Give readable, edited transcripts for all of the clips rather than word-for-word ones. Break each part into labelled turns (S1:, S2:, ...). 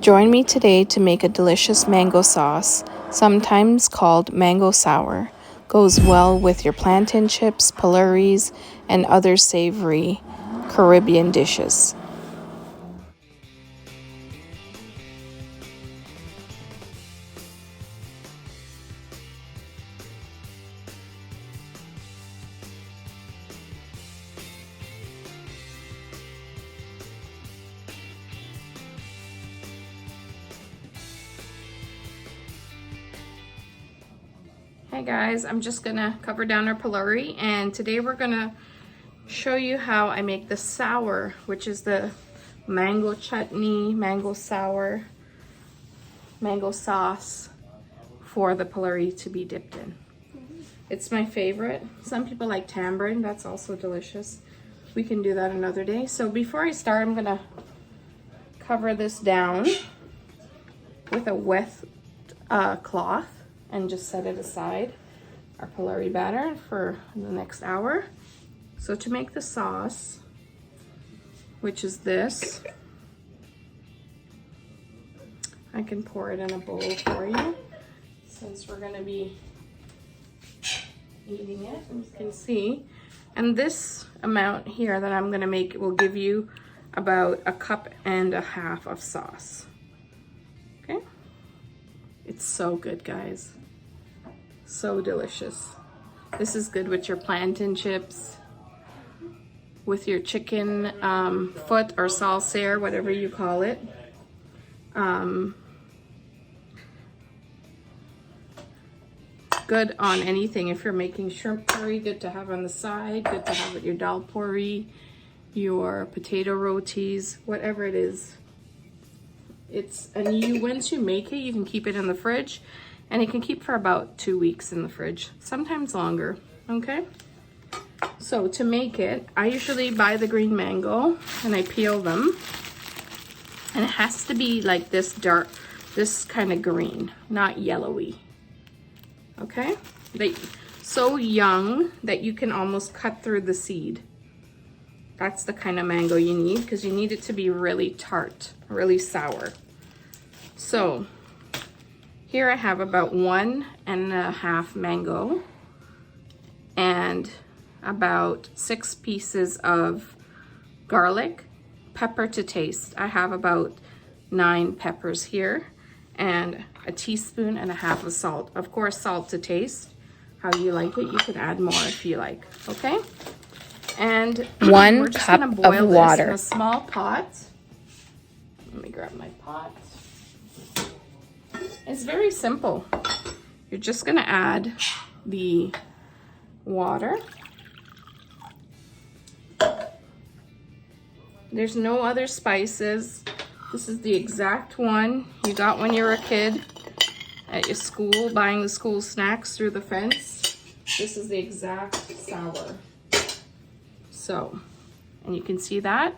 S1: Join me today to make a delicious mango sauce, sometimes called mango sour. Goes well with your plantain chips, Pholoris, and other savory Caribbean dishes. Hey guys, I'm just gonna cover down our Pholori, and today we're gonna show you how I make the sour, which is the mango chutney, mango sour, mango sauce for the Pholori to be dipped in. It's my favorite. Some people like tamarind, that's also delicious. We can do that another day. So before I start, I'm gonna cover this down with a wet cloth and just set it aside, our Pholori batter, for the next hour. So to make the sauce, which is this, I can pour it in a bowl for you since we're gonna be eating it, and you can see. And this amount here that I'm gonna make will give you about 1.5 cups of sauce. Okay? It's so good, guys. So delicious. This is good with your plantain chips, with your chicken foot or salsa, whatever you call it. Good on anything. If you're making shrimp curry, good to have on the side, good to have with your Dhalpuri, your potato rotis, whatever it is. Once you make it, you can keep it in the fridge, and it can keep for about 2 weeks in the fridge, sometimes longer, okay? So to make it, I usually buy the green mango and I peel them, and it has to be like this dark, this kind of green, not yellowy, okay? So young that you can almost cut through the seed. That's the kind of mango you need, because you need it to be really tart, really sour. So here I have about 1.5 mango and about 6 pieces of garlic, pepper to taste. I have about 9 peppers here, and 1.5 teaspoons of salt. Of course, salt to taste, how you like it. You can add more if you like, okay? And 1 cup of water in a small pot. Let me grab my pot. It's very simple. You're just gonna add the water. There's no other spices. This is the exact one you got when you were a kid at your school, buying the school snacks through the fence. This is the exact sour. So, and you can see that.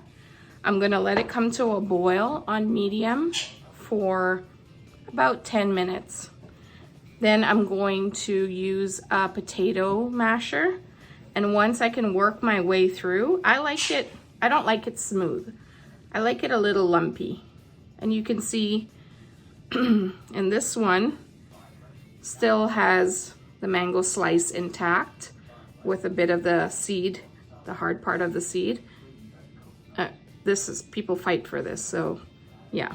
S1: I'm gonna let it come to a boil on medium for about 10 minutes. Then I'm going to use a potato masher. And once I can work my way through, I don't like it smooth. I like it a little lumpy. And you can see, and this one still has the mango slice intact with a bit of the seed, the hard part of the seed. People fight for this, so yeah.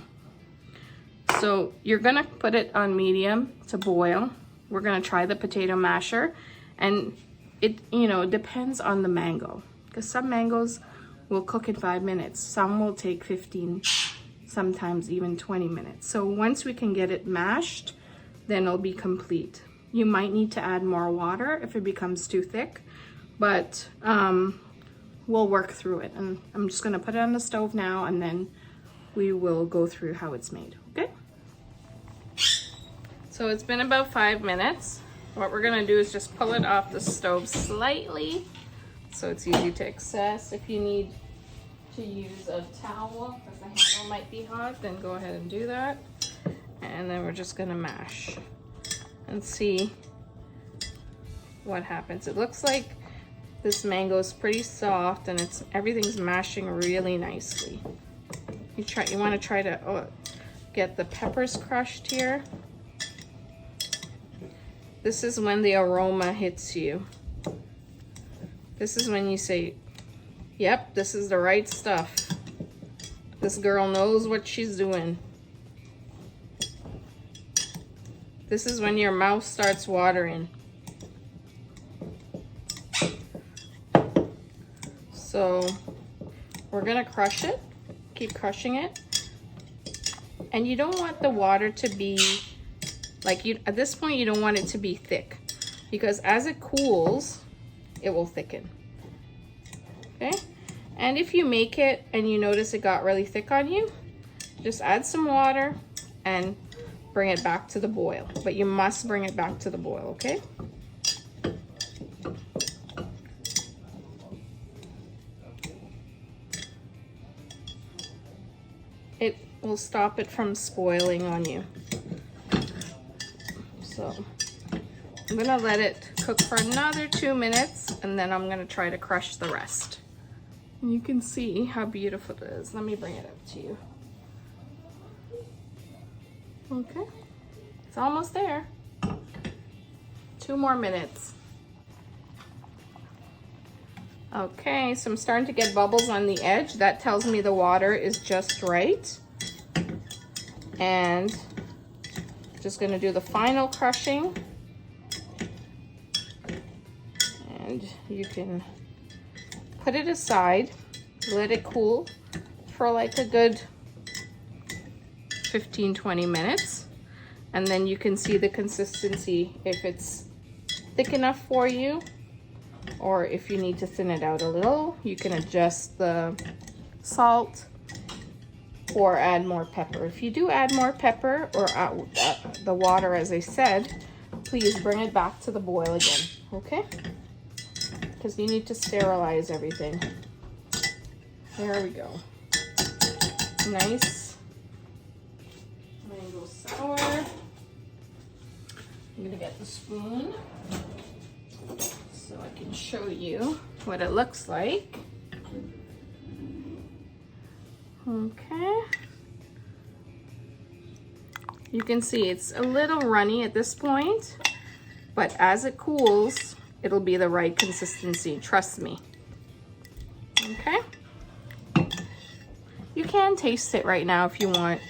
S1: So you're gonna put it on medium to boil. We're gonna try the potato masher, and it depends on the mango, because some mangoes will cook in 5 minutes, some will take 15, sometimes even 20 minutes. So once we can get it mashed, then it'll be complete. You might need to add more water if it becomes too thick, but we'll work through it. And I'm just gonna put it on the stove now, and then we will go through how it's made, okay? So it's been about 5 minutes. What we're gonna do is just pull it off the stove slightly so it's easy to access. If you need to use a towel because the handle might be hot, then go ahead and do that. And then we're just gonna mash and see what happens. It looks like this mango is pretty soft, and everything's mashing really nicely. You want to try to get the peppers crushed here. This is when the aroma hits you. This is when you say, yep, this is the right stuff. This girl knows what she's doing. This is when your mouth starts watering. So we're gonna crush it, keep crushing it. And you don't want the water to be, like at this point you don't want it to be thick, because as it cools, it will thicken, okay? And if you make it and you notice it got really thick on you, just add some water and bring it back to the boil. But you must bring it back to the boil, okay? It will stop it from spoiling on you. So I'm gonna let it cook for another 2 minutes, and then I'm gonna try to crush the rest. And you can see how beautiful it is. Let me bring it up to you. Okay, it's almost there. 2 more minutes. Okay, so I'm starting to get bubbles on the edge. That tells me the water is just right. And just gonna do the final crushing. And you can put it aside, let it cool for like a good 15-20 minutes. And then you can see the consistency, if it's thick enough for you, or if you need to thin it out a little. You can adjust the salt or add more pepper. If you do add more pepper or the water, as I said, please bring it back to the boil again, okay? Because you need to sterilize everything. There we go. Nice mango sour. I'm gonna get the spoon so I can show you what it looks like. Okay. You can see it's a little runny at this point, but as it cools, it'll be the right consistency, trust me. Okay. You can taste it right now if you want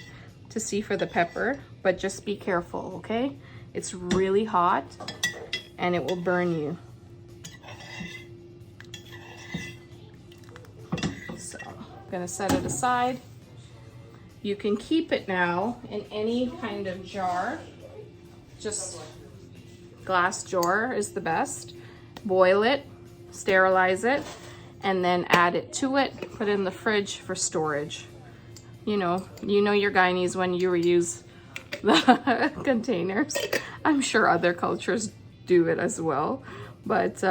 S1: to see for the pepper, but just be careful, okay? It's really hot and it will burn you. So I'm gonna set it aside. You can keep it now in any kind of jar. Just glass jar is the best. Boil it, sterilize it, and then add it to it. Put it in the fridge for storage. You know your Guyanese when you reuse the containers. I'm sure other cultures do it as well. But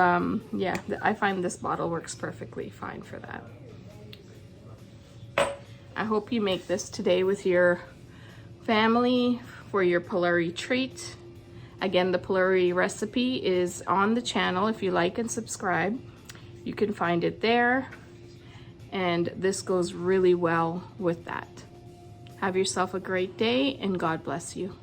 S1: yeah, I find this bottle works perfectly fine for that. I hope you make this today with your family for your Pholori treat. Again, the Pholori recipe is on the channel. If you like and subscribe, you can find it there. And this goes really well with that. Have yourself a great day and God bless you.